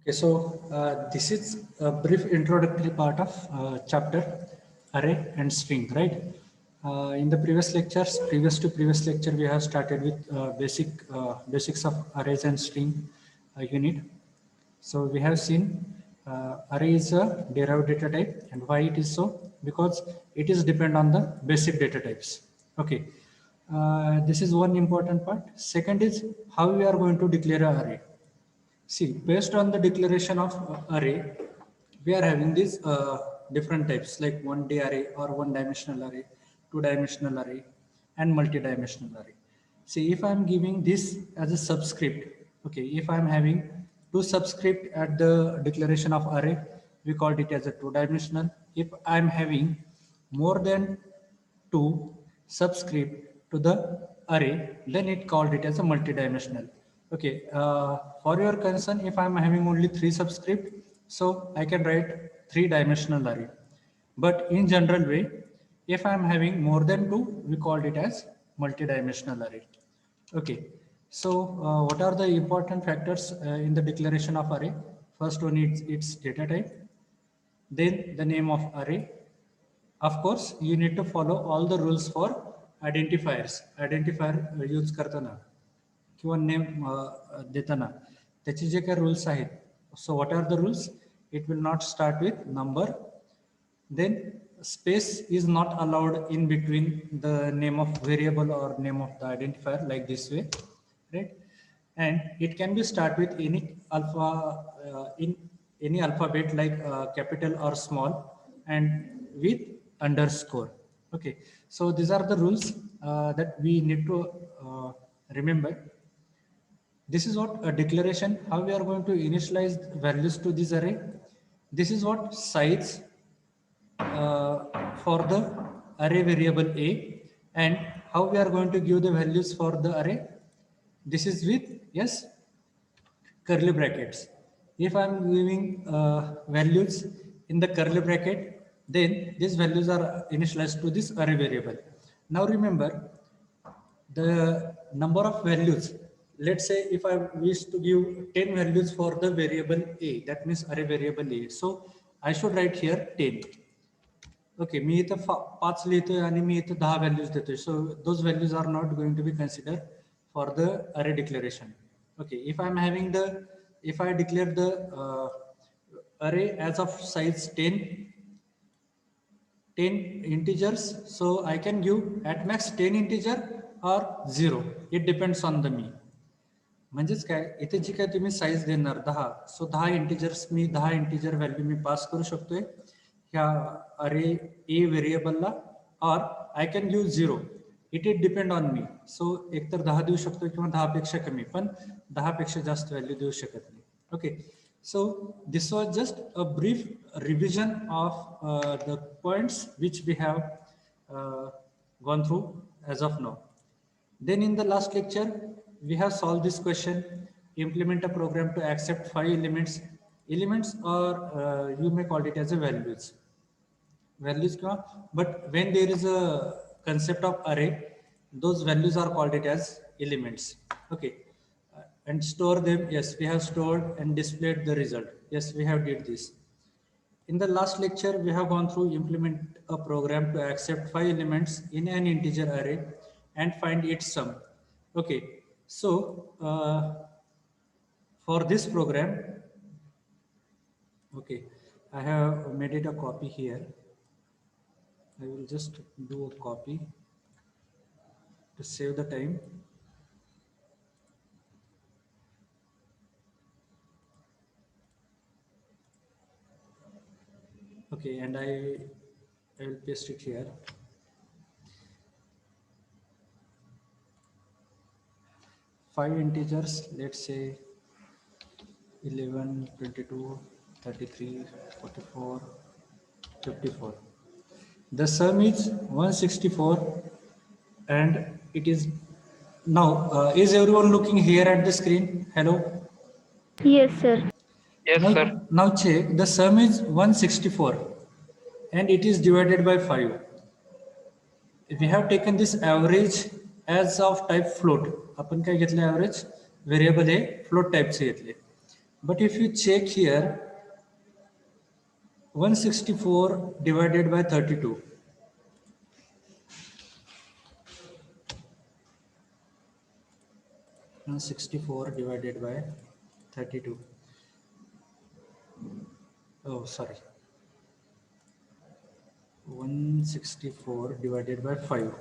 Okay, so this is a brief introductory part of chapter array and string, right? In the previous lecture, we have started with basics of arrays and string unit. So we have seen array is a derived data type, and why it is so? Because it is depend on the basic data types. Okay, this is one important part. Second is how we are going to declare an array. See, based on the declaration of array, we are having these different types like one-day array or one-dimensional array, two-dimensional array, and multi-dimensional array. See, if I am giving this as a subscript, okay, if I am having two subscript at the declaration of array, we called it as a two-dimensional. If I am having more than two subscript to the array, then it called it as a multi-dimensional. Okay, for your concern, if I'm having only three subscript, so I can write three-dimensional array. But in general way, if I'm having more than two, we called it as multi-dimensional array. Okay, so what are the important factors in the declaration of array? First one is its data type, then the name of array. Of course, you need to follow all the rules for identifiers. Identifier use करताना किंवा name देताना त्याचे जे काही rules आहेत. So what are the rules? It will not start with number. Then space is not allowed in between the name of variable or name of the identifier like this way, right? And it can be start with any alpha in any alphabet like capital or small and with underscore. Okay, so these are the rules that we need to remember. This is what a declaration, how we are going to initialize values to this array. This is what size for the array variable a, and how we are going to give the values for the array. This is with, yes, curly brackets. If I'm giving values in the curly bracket, then these values are initialized to this array variable. Now remember, the number of values, let's say if I wish to give 10 values for the variable a, that means array variable a, so I should write here 10. Okay, मी इथं 5 लिहितोय आणि मी इथं 10 values देतोय. So those values are not going to be considered for the array declaration. Okay, if I declare the array as of size 10 integers, so I can give at max 10 integer or 0. It depends on the me. म्हणजेच काय, इथे जी काय तुम्ही size देणार 10, so 10 integers मी 10 integer value मी pass करू शकतोय ह्या अरे ए व्हेरिएबलला, or I can give 0. It depend on me. So एकतर 10 देऊ शकतो किंवा 10 पेक्षा कमी, पण 10 पेक्षा जास्त व्हॅल्यू देऊ शकत नाही. Okay, so this was just a brief revision of the points which we have gone through as of now. Then in the last lecture, we have solved this question: implement a program to accept 5 elements, or you may call it as a values. But when there is a concept of array, those values are called it as elements. Okay, and store them. Yes, we have stored and displayed the result. Yes, we have did this. In the last lecture, we have gone through implement a program to accept 5 elements in an integer array and find its sum. Okay, so for this program, okay, I have made it a copy here. I will just do a copy to save the time. Okay, and I will paste it here. Five integers, let's say 11, 22, 33, 44, 54. The sum is 164, and it is now. Is everyone looking here at the screen? Hello. Yes, sir. Yes, now, sir. Now check. The sum is 164, and it is divided by 5. We have taken this average as of type float. आपण काय घेतले average? Variable हे float type चे घेतले. But if you check here, 164 divided by 32. And 64 divided by 32. Oh, sorry. 164 divided by 5.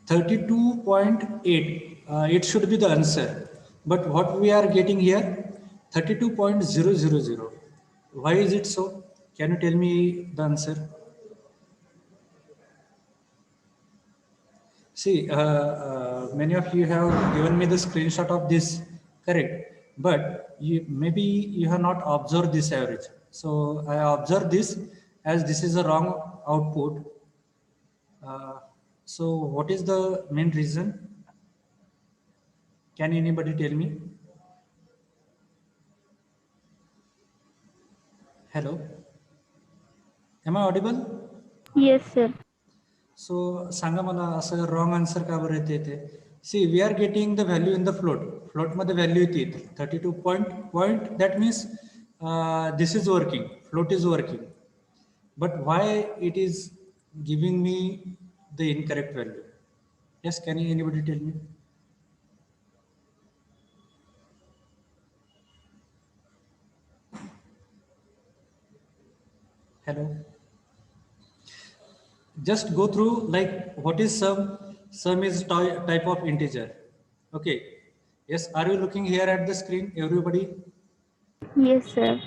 32.8. It should be the answer. But what we are getting here? 32.000. Why is it so? Can you tell me the answer? See, many of you have given me the screenshot of this, correct? But maybe you have not observed this average. So I observed this as this is a wrong output. So what is the main reason? Can anybody tell me? Hello? Am I audible? Yes, sir. So सांगा मला असं wrong answer का बरं येते ते? See, we are getting the value in the float. Float मध्ये value येते 32 point. That means this is working. Float is working. But why it is giving me the incorrect value? Yes, can anybody tell me? Hello? Just go through like what is sum. Sum is type of integer. Okay, yes, are you looking here at the screen, everybody? Yes, sir.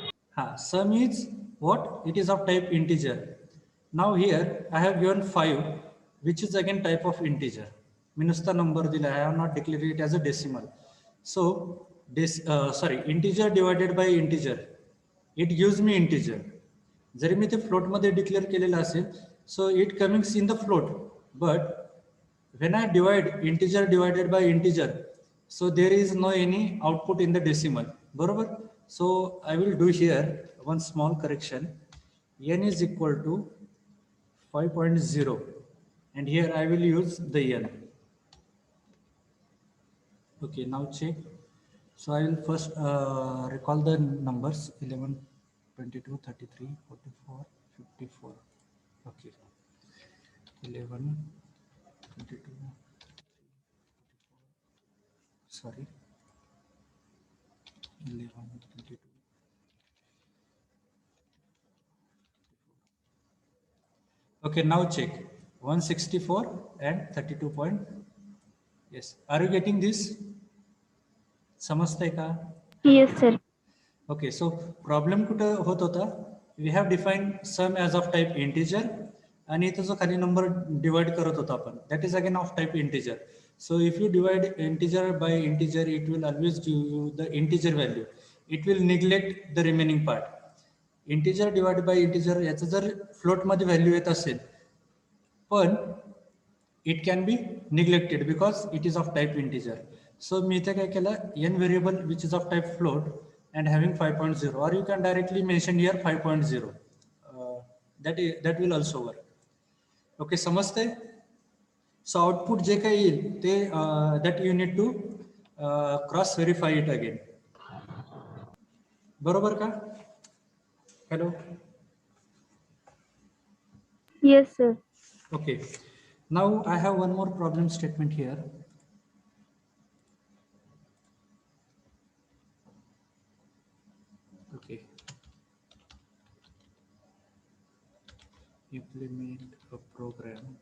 Sum is what? It is of type integer. Now here I have given 5, which is again type of integer. मी नुसता number दिला, I have not declared it as a decimal. So this integer divided by integer, it gives me integer. जरी मी ते float मध्ये declare केलेलं असेल, so it comes in the float. But when I divide integer divided by integer, so there is no any output in the decimal. बरोबर? So I will do here one small correction. N is equal to 5.0 and here I will use the n. Okay, now check. So I will first recall the numbers 11, 22, 33, 44, 54. Okay, 11, 22, sorry, 11, 22. Okay, now check 164 and 32 point. Yes, are you getting this? समजतंय का? Yes, sir. Okay, so problem कुठं होत होता? We have defined sum as of type integer आणि इथं जो खाली number divide करत होता आपण, that is again of type integer. So if you divide integer by integer, it will always give you the integer value. It will neglect the remaining part. Integer divided by integer याचं जर float मध्ये value येत असेल, पण it can be neglected because it is of type integer. So मी इथे काय केलं, n variable which is of type float and having 5.0, or you can directly mention here 5.0. That will also work. Okay, समजते? So output जे काही येईल ते that you need to cross verify it again. बरोबर का? Hello? Yes, sir. Okay. Now I have one more problem statement here. Okay. Implement a program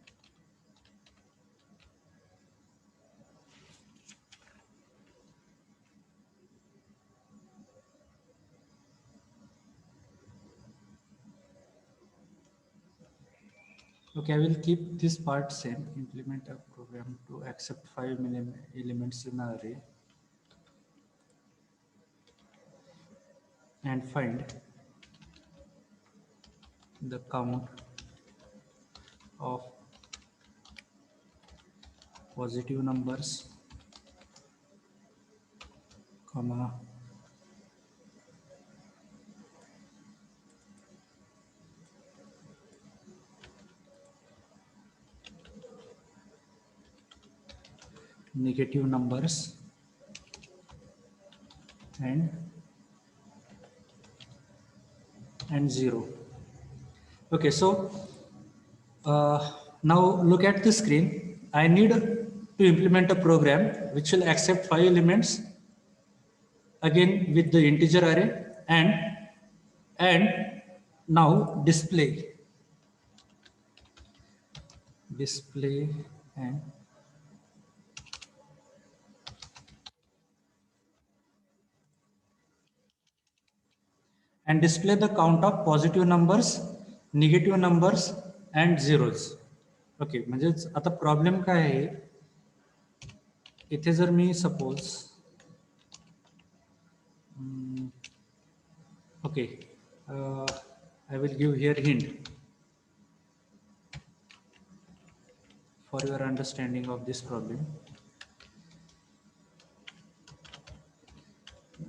Okay, I will keep this part same. Implement a program to accept 5 elements in an array and find the count of positive numbers, comma, negative numbers and 0. Okay, so now look at the screen. I need to implement a program which will accept 5 elements again with the integer array and now display and display the count of positive numbers, negative numbers and zeros. Okay, म्हणजेच आता problem काय आहे, इथे जर मी suppose okay I will give here hint for your understanding of this problem.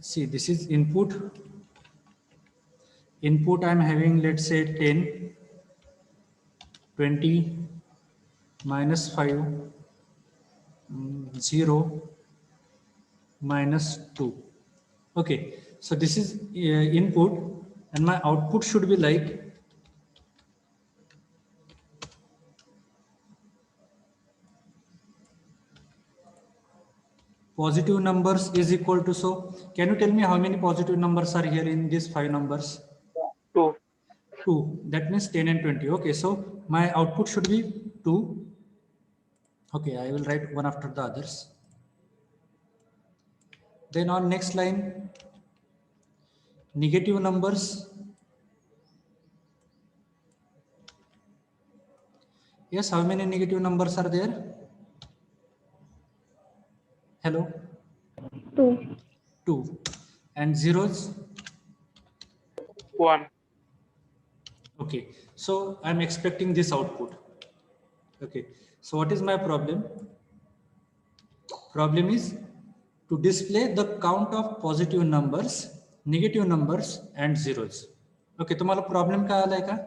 See, this is input I am having, let's say 10, 20, minus 5, 0, minus 2. Okay, so this is input and my output should be like positive numbers is equal to, so can you tell me how many positive numbers are here in these 5 numbers? 2. 2. That means 10 and 20. Okay, so my output should be 2. Okay, I will write one after the others. Then on next line, negative numbers. Yes, how many negative numbers are there? Hello? 2. 2. And zeros? 1. Okay, so I'm expecting this output. Okay, so what is my problem? Problem is to display the count of positive numbers, negative numbers and zeros. Okay, तुम्हाला problem काय आलाय का?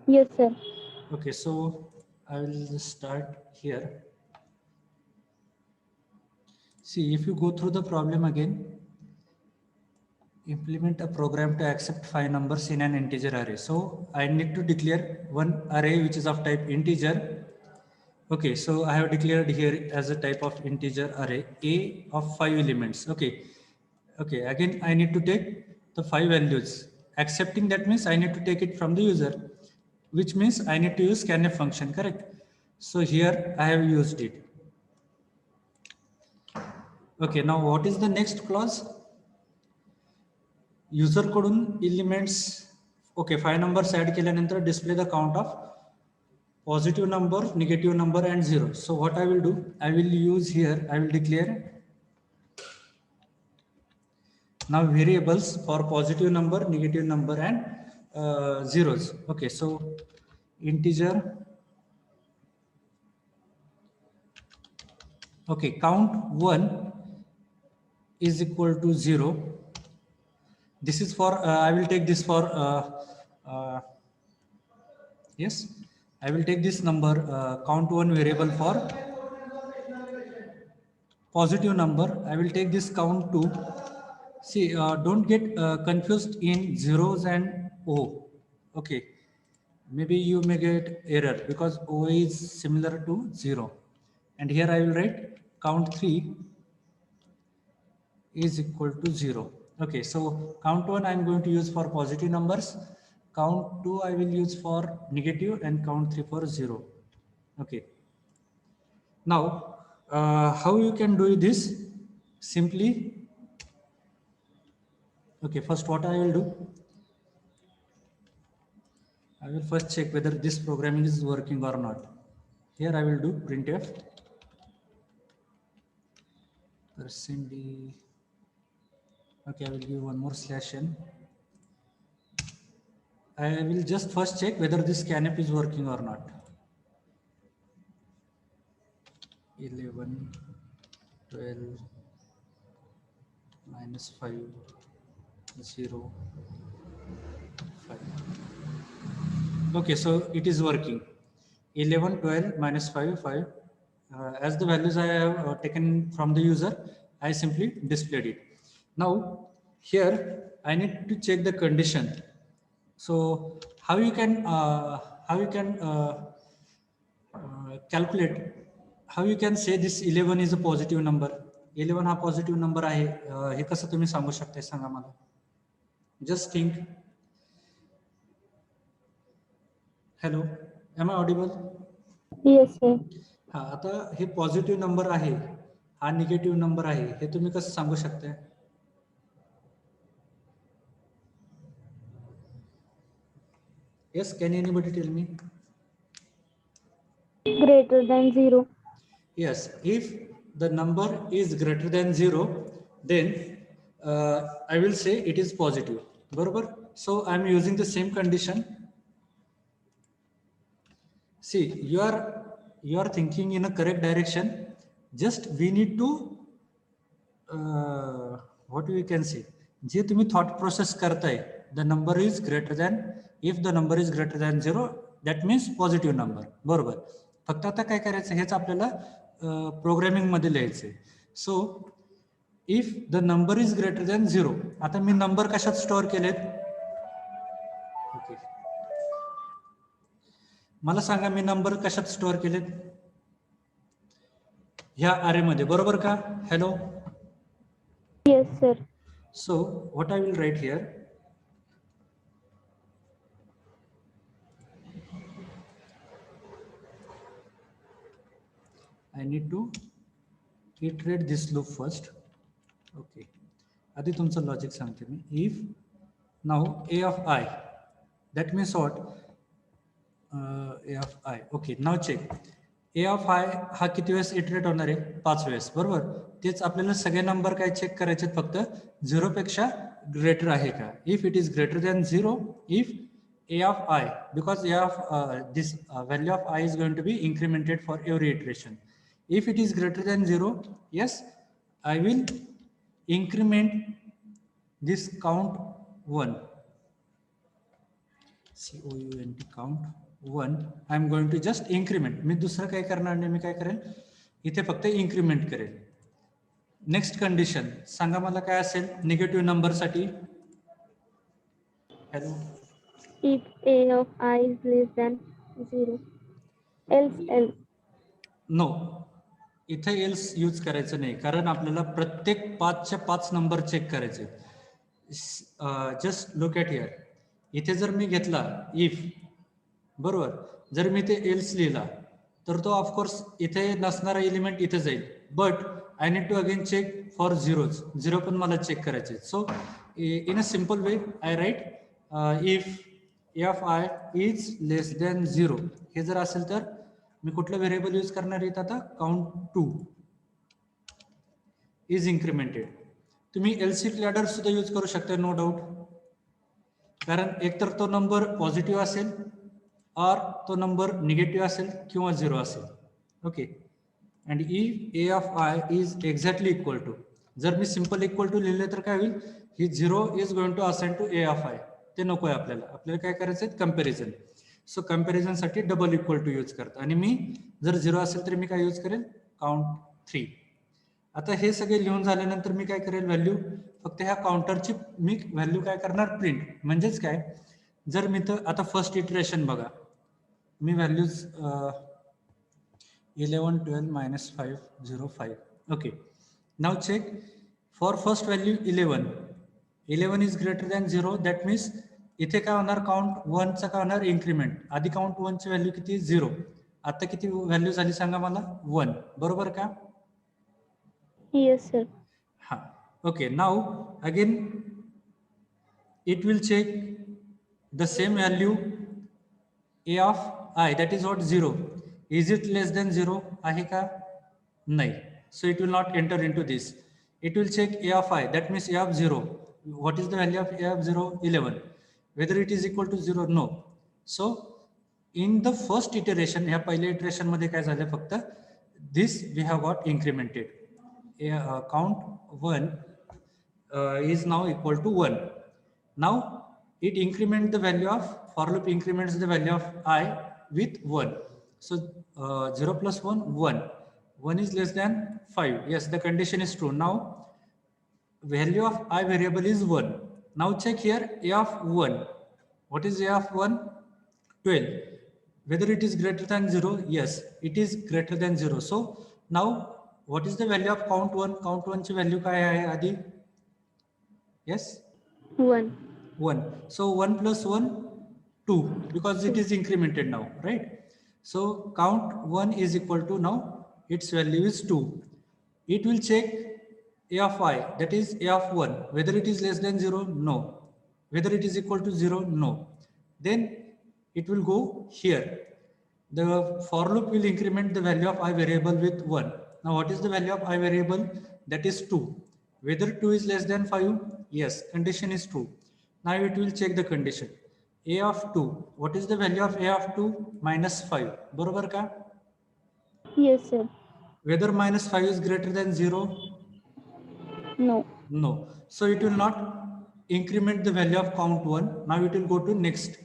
Yes, sir. Okay, so I will start here. See, if you go through the problem again, implement a program to accept 5 numbers in an integer array. So I need to declare one array which is of type integer. Okay, so I have declared here as a type of integer array A of 5 elements. Okay, again I need to take the 5 values. Accepting that means I need to take it from the user, which means I need to use scanf function, correct? So here I have used it. Okay, now what is the next clause? User कडून elements, okay, 5 numbers add केल्यानंतर display the count of positive number, negative number and 0. So what I will do, I will use here, I will declare now variables for positive number, negative number and zeros. Okay, so integer, okay, count 1 is equal to 0. This is for I will take this for yes, I will take this number count 1 variable for positive number. I will take this count 2. See, don't get confused in zeros and O. Okay, maybe you may get error because O is similar to 0. And here I will write count 3 is equal to 0. Okay, so count 1 I am going to use for positive numbers, count 2 I will use for negative and count 3 for 0. Okay. Now, how you can do this? Simply, okay, first what I will do, I will first check whether this programming is working or not. Here I will do printf %d. Okay, I will give one more slash n. I will just first check whether this scanf is working or not. 11, 12, minus 5, 0, 5. Okay, so it is working. 11, 12, minus 5, 5. As the values I have taken from the user, I simply displayed it. Now here I need to check the condition. So how you can calculate, how you can say this 11 is a positive number. 11 हा positive number आहे, हे कसं तुम्ही सांगू शकता सांगा मला. Just think. Hello, am I audible? Yes, sir. हा, आता हे पॉझिटिव्ह नंबर आहे, हा निगेटिव्ह नंबर आहे, हे तुम्ही कसं सांगू शकता? Yes, can anybody tell me? Greater than 0. Yes, if the number is greater than 0, then I will say it is positive. Barabar? So I am using the same condition. See, you are thinking in a correct direction. Just we need to what we can say, जे तुम्ही thought process करताय, the number is greater than, if the number is greater than 0, that means positive number. बरोबर. फक्त आता काय करायचं, हेच आपल्याला programming मध्ये लिहायचंय. So if the number is greater than 0, आता मी नंबर कशात स्टोअर केलेत? ओके, मला सांगा मी नंबर कशात स्टोअर केलेत? ह्या अरे मध्ये, बरोबर का? Hello. Yes, sir. So what I will write here, I need to iterate this loop first. Okay, आधी तुमचं लॉजिक सांगते मी. If now a of I, that means what? A of I. Okay, now check. A of I हा किती वेळेस iterate होणार आहे? 5 वेळेस, बरोबर. तेच आपल्याला सगळे नंबर काय चेक करायचे, फक्त 0 पेक्षा ग्रेटर आहे का. If it is greater than 0, if a of I, because a of this value of I is going to be incremented for every iteration. If it is greater than 0, yes, I will increment this count 1. count count 1. I am going to just increment. मी दुसरं काय करणार नाही, मी काय करेल, इथे फक्त increment करेल. Next condition सांगा मला काय असेल निगेटिव्ह नंबर साठी? Hello. If a of I is less than 0. Else L. No, इथे एल्स यूज करायचं नाही, कारण आपल्याला प्रत्येक 5च्या 5 नंबर चेक करायचे. Just look at here. इथे जर मी घेतला इफ, बरोबर, जर मी ते एल्स लिहिला तर तो ऑफकोर्स इथे नसणारा एलिमेंट इथे जाईल. But I need to again check for zeros. 0 पण मला चेक करायचे. So in a simple way I write if A of I is less than 0. हे जर असेल तर मी कुठलं व्हेरिएबल यूज करणार आहे आता? Count 2 is incremented. तुम्ही एलसीडी लॅडर सुद्धा यूज करू शकता, नो डाऊट, कारण एकतर तो नंबर पॉझिटिव्ह असेल और तो नंबर निगेटिव्ह असेल किंवा 0 असेल. Okay, and if A of I is exactly equal to, जर मी सिंपल इक्वल टू लिहिले तर काय होईल, ही 0 is going to assign to A of I. ते नको आहे आपल्याला. आपल्याला काय करायचं आहे, कम्पॅरिझन. सो कम्पॅरिझन साठी डबल इक्वल टू यूज करतो. आणि मी जर 0 असेल तर मी काय यूज करेल, काउंट 3. आता हे सगळे लिहून झाल्यानंतर मी काय करेल, व्हॅल्यू फक्त ह्या काउंटरची मी व्हॅल्यू काय करणार, प्रिंट. म्हणजेच काय, जर मी तर आता फर्स्ट इटरेशन बघा, मी values 11 12 -5 0 5. Okay, now check for first value 11 is greater than 0. That means इथे काय होणार, काउंट 1चा काय होणार, इन्क्रीमेंट. आधी काउंट 1ची व्हॅल्यू किती, 0. आता किती व्हॅल्यू झाली सांगा मला, 1. बरोबर का? Yes, sir. हा. Okay, now again it will check the same value A of I, that is what, 0. Is it less than 0 आहे का? नाही. So it will not enter into this. It will check A of I, that means A of 0. What is the value of A of 0? 11. Whether it is equal to 0? No. So in the first iteration, ह्या पहिल्या iteration मध्ये काय झालं, फक्त this we have got incremented. count 1 is now equal to 1. Now it increments the value of, for loop increments the value of I with 1. So 0 plus 1, 1. 1 is less than 5. Yes, the condition is true. Now value of I variable is 1. Now check here a of 1. What is a of 1? 12. Whether it is greater than 0? Yes, it is greater than 0. So now what is the value of count 1? Count 1 ची value काय आहे आधी? Yes, 1. 1. So 1 plus 1, 2, because it 2. is incremented now, right? So count 1 is equal to, now its value is 2. It will check a of I, that is a of 1, whether it is less than 0, no. Whether it is equal to 0, no. Then it will go here. The for loop will increment the value of I variable with 1. Now what is the value of I variable? That is 2. Whether 2 is less than 5? Yes, condition is true. Now it will check the condition. A of 2. What is the value of A of 2? Minus 5. बरोबर का? Yes, sir. Whether minus 5 is greater than 0? No. No. So it will not increment the value of count 1. Now it will go to next.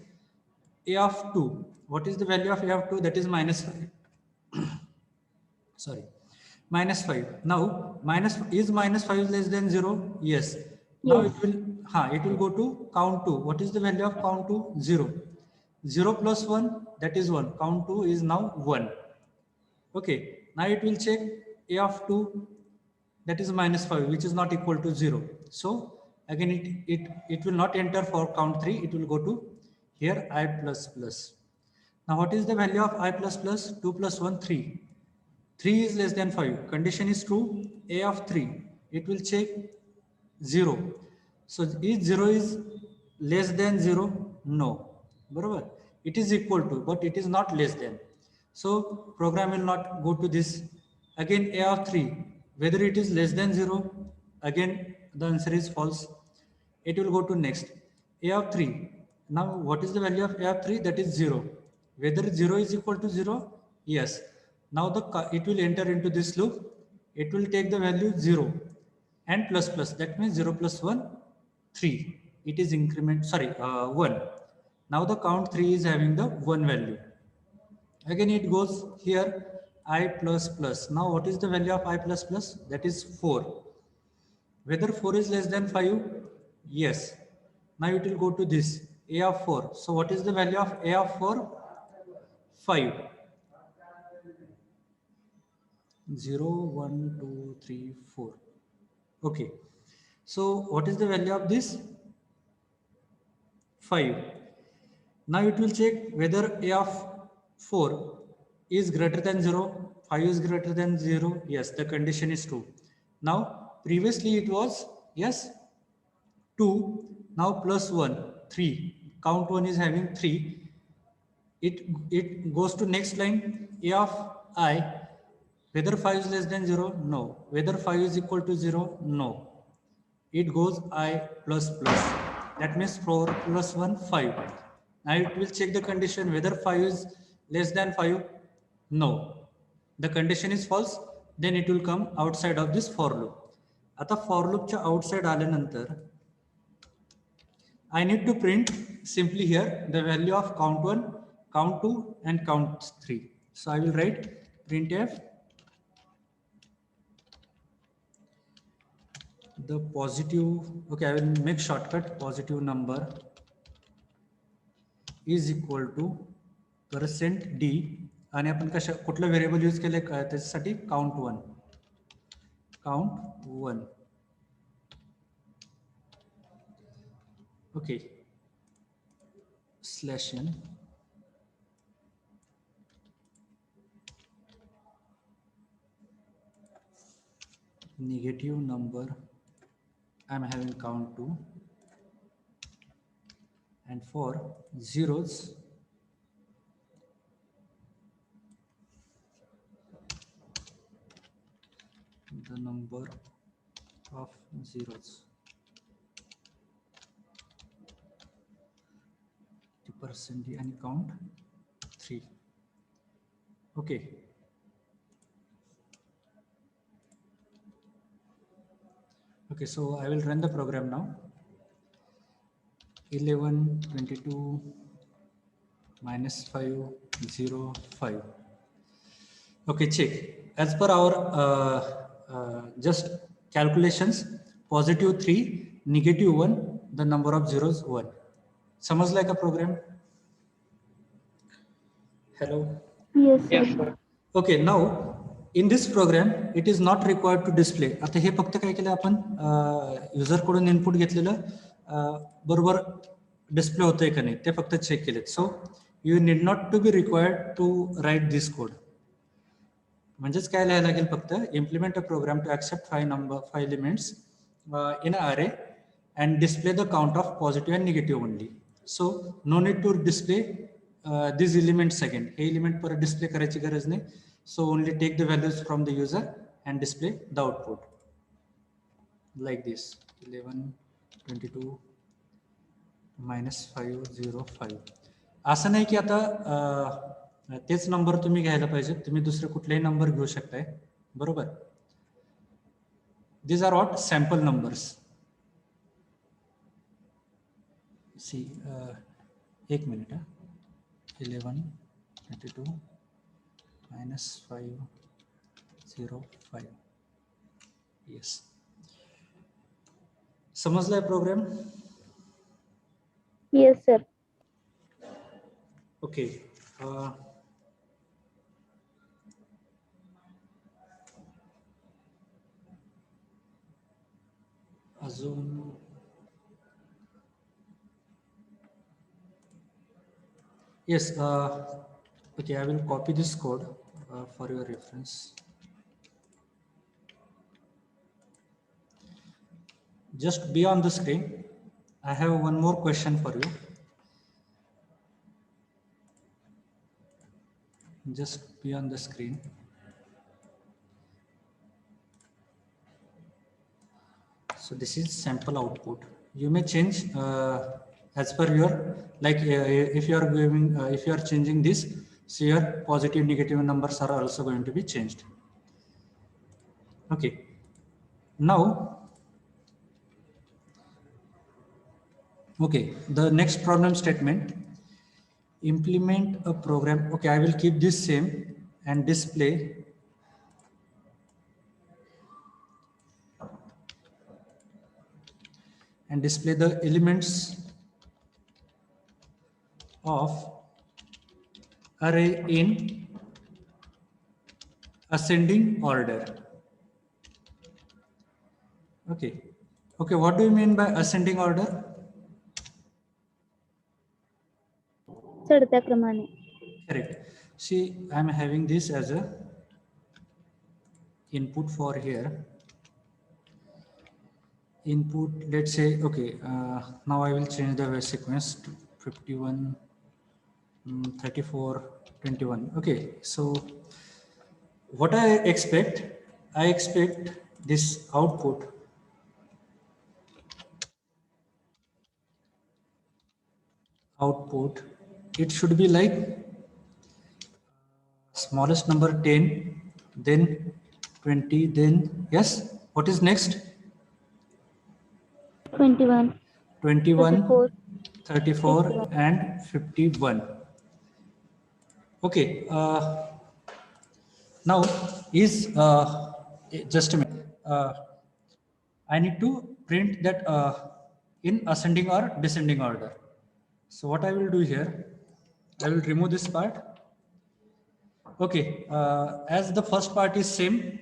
A of 2. What is the value of A of 2? That is minus 5. Sorry. Minus 5. Now minus 5 less than 0? Yes. Now Yes. it will go to count 2. What is the value of count 2? 0. 0 plus 1, that is 1. Count 2 is now 1. Okay. Now it will check A of 2, that is minus 5, which is not equal to 0. So again it will not enter for count 3. It will go to here I plus plus. Now what is the value of I plus plus? 2 plus 1, 3. 3 is less than 5. Condition is true. A of 3. It will check 0. So is 0 is less than 0? No. Barabar. It is equal to, but it is not less than. So program will not go to this. Again A of 3. Whether it is less than 0? Again the answer is false. It will go to next. A of 3. Now what is the value of A of 3? That is 0. Whether 0 is equal to 0? Yes. Now it will enter into this loop. It will take the value 0 and plus plus. That means 0 plus 1, 3. It is increment, sorry, 1. Now the count 3 is having the 1 value. Again it goes here I plus plus. Now what is the value of I plus plus? That is 4. Whether 4 is less than 5? Yes. Now it will go to this A of 4. So what is the value of A of 4? 5. 0, 1, 2, 3, 4. Okay. So what is the value of this? 5. Now it will check whether A of 4 is greater than 0. 5 is greater than 0. Yes, the condition is true. Now previously it was, yes, 2. Now plus 1, 3. Count 1 is having 3. It goes to next line. A of I. Whether 5 is less than 0? No. Whether 5 is equal to 0? No. It goes I plus plus. That means 4 plus 1, 5. Now it will check the condition whether 5 is less than 5. No. The condition is false. Then it will come outside of this for loop. आता for loop च्या outside आल्यानंतर I need to print simply here the value of count 1, count 2 and count 3. So I will write printf the positive, okay, I will make shortcut positive number is equal to %d आणि आपण कशा कुठलं variable use केले त्याच्यासाठी count 1. Okay, /n negative number I'm having count 2, and for zeros the number of zeros, the percent and count 3. Okay. Okay, so I will run the program now. 11, 22, minus 5, 0, 5. Okay, check. As per our just calculations, positive 3, negative 1, the number of zeros 1. समजलाय का program? Hello. Yes, Yes, sir. sir. Okay, now in this program it is not required to display. आता हे फक्त काय केलं आपण user कडून input घेतलेलं बरोबर डिस्प्ले होतंय का नाही ते फक्त चेक केलेत. So you need not to be required to write this code. म्हणजेच काय लिहायला लागेल फक्त implement a program to accept 5 elements in a array and display the count of positive and negative only. So no need to display these elements again. Hey element परत display करायची गरज नाही. So only take the values from the user and display the output like this. 11, 22 minus 5, 0, 5. असं नाही की आता तेच number तुम्ही घ्यायला पाहिजे. तुम्ही दुसरे कुठलेही नंबर घेऊ शकताय. बरोबर. These are what sample numbers. See, 1 minute. 11, 22 minus 5, 0, 5. Yes. समजलाय प्रोग्राम? Yes, sir. Okay. अजून yes. Okay, I will copy this code for your reference. Just be on the screen. I have one more question for you. Just be on the screen. So this is sample output. You may change as per your, like if you are giving, if you are changing this, so your positive, negative numbers are also going to be changed. Okay. Now, okay, the next problem statement, implement a program. Okay, I will keep this same and display the elements of array in ascending order. Okay. Okay, what do you mean by ascending order? चढत्या क्रमाने. Correct. See, I'm having this as a input for here. Input, let's say, okay, now I will change the sequence to 51, 34, 21. Okay, so what I expect this output it should be like smallest number 10, then 20, then yes, what is next? 21, 21, 34, 34 and 51. Okay, now is just a minute, I need to print that in ascending or descending order. So what I will do here, I will remove this part. Okay, as the first part is same,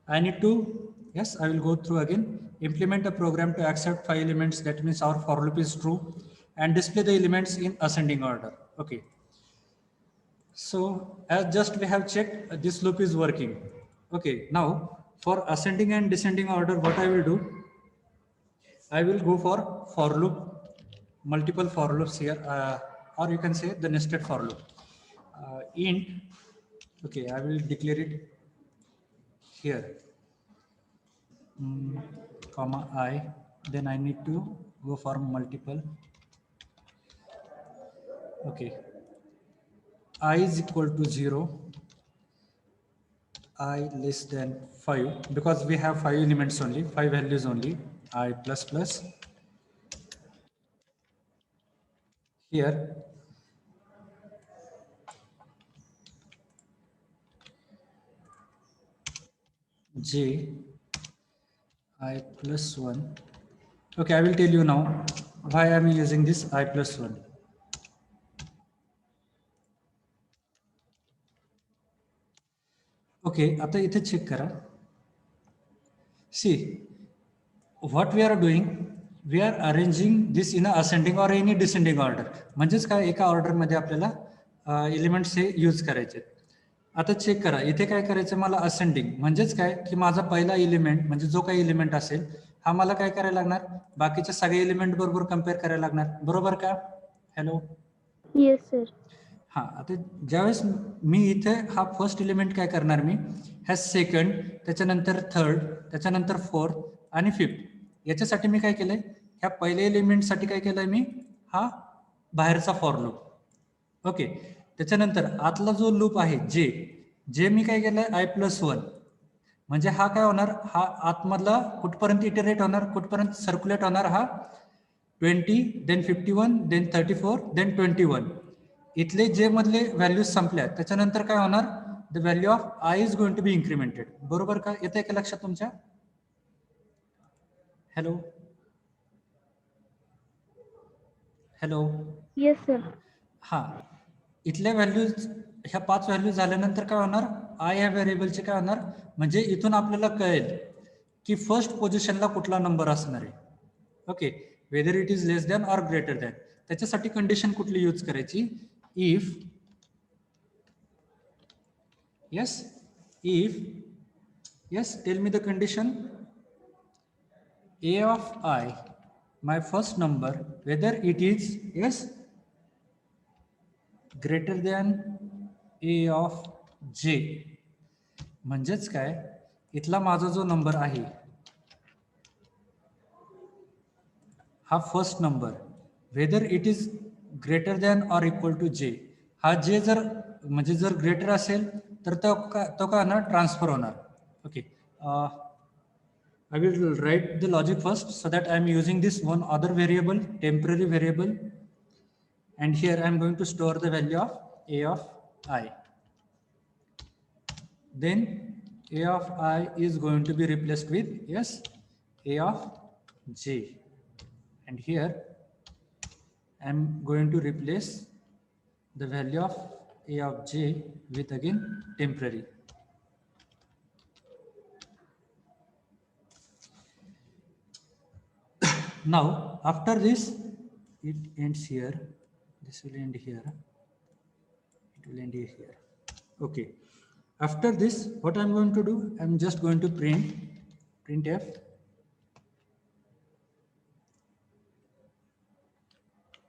I need to, yes, I will go through again, implement a program to accept 5 elements. That means our for loop is true, and display the elements in ascending order. Okay. So as just we have checked, this loop is working. Okay. Now for ascending and descending order, what I will do, I will go for loop, multiple for loops here, or you can say the nested for loop. Int, okay, I will declare it here, comma I, then I need to go for multiple. Okay, I is equal to 0, I less than 5, because we have 5 elements only, 5 values only, I plus plus. Here, J, I plus 1. Okay, I will tell you now why I am using this I plus 1. Okay, आता इथे check करा. See, what we are doing, we are arranging this in a ascending or any descending order. म्हणजेच काय एका order मध्ये आपल्याला elements हे use करायचे. आता चेक करा इथे काय करायचं मला असेंडिंग म्हणजेच काय की माझा पहिला एलिमेंट म्हणजे जो काही एलिमेंट असेल हा मला काय करायला लागणार बाकीच्या सगळ्या एलिमेंट बरोबर कंपेअर करायला लागणार बरोबर का. हॅलो. Yes, sir. हां आता ज्यावेळेस मी इथे हा फर्स्ट एलिमेंट काय करणार मी ह्या सेकंड त्याच्यानंतर थर्ड त्याच्यानंतर फोर्थ आणि फिफ्थ याच्यासाठी मी काय केलंय ह्या पहिल्या एलिमेंटसाठी काय केलंय मी हा बाहेरचा फॉर लूप. ओके त्याच्यानंतर आतला जो लूप आहे जे मी काय केलंय आय प्लस 1 म्हणजे हा काय होणार हा आतमधला कुठपर्यंत इटरेट होणार कुठपर्यंत सर्क्युलेट होणार हा 20 देन 51 देन 34 देन 21 इथले जे मधले व्हॅल्यूज संपल्या त्याच्यानंतर काय होणार the value of I is going to be incremented बरोबर का येते का लक्षात तुमच्या. Hello hello. Yes, sir. हा इथल्या व्हॅल्यूज ह्या 5 व्हॅल्यूज झाल्यानंतर काय होणार आय या व्हेरिएबलचे काय होणार म्हणजे इथून आपल्याला कळेल की फर्स्ट पोझिशनला कुठला नंबर असणार आहे. Okay whether it is less than or greater than त्याच्यासाठी कंडिशन कुठली यूज करायची if yes tell me the condition a of I my first number whether it is greater than a of j म्हणजेच काय इथला माझा जो number आहे हा first number whether it is greater than or equal to जे हा जे जर म्हणजे जर ग्रेटर असेल तर तो काय होणार ट्रान्सफर होणार. Okay I will write the logic first so that I am using this one other variable temporary variable and here I am going to store the value of a of I. Then a of I is going to be replaced with a of j and here I am going to replace the value of a of j with again temporary. Now after this it ends here, this will end here, it will end here. Okay, after this what I'm going to do, I'm just going to printf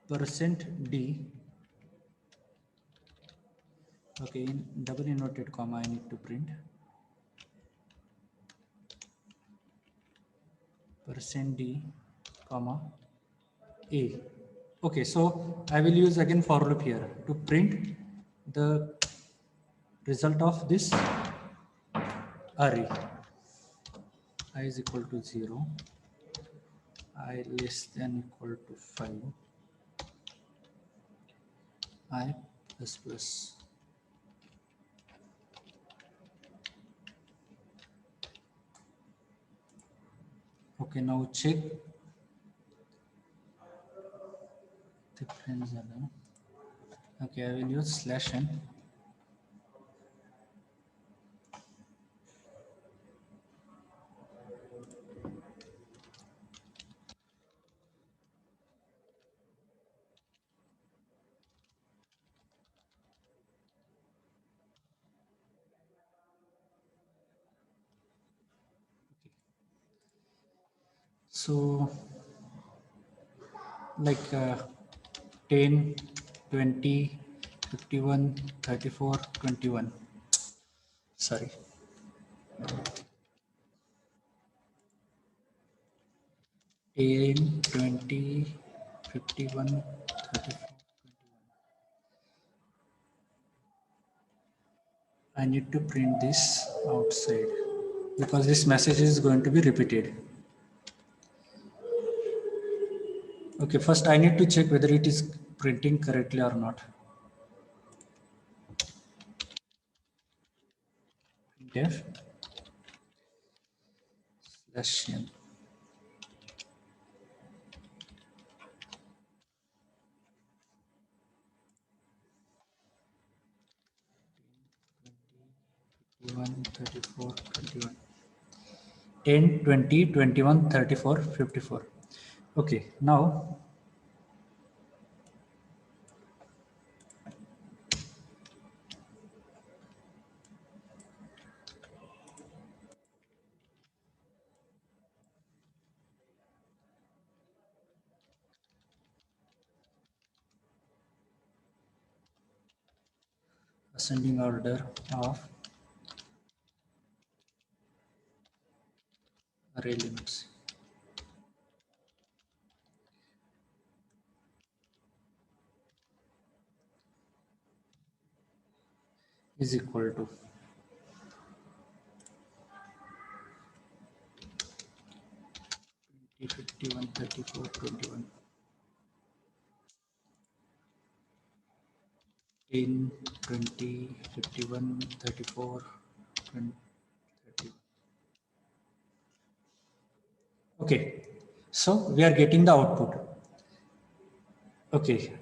%d. Okay, in double inverted comma I need to print %d comma a. Okay, so I will use again for loop here to print the result of this array. I is equal to 0, I less than equal to 5, I plus plus. Okay, now check the print झालं. Okay, I will use /n. So like 10 20 51 34 21 sorry 10 20 51 34 I need to print this outside because this message is going to be repeated. Okay, first I need to check whether it is printing correctly or not. Def /n 24, 21. 10, 20, 21, 34, 54. Okay, now ascending order of array elements is equal to 51, 34, 21, 10, 20, 51, 34, 20, 30. Okay, so we are getting the output. Okay,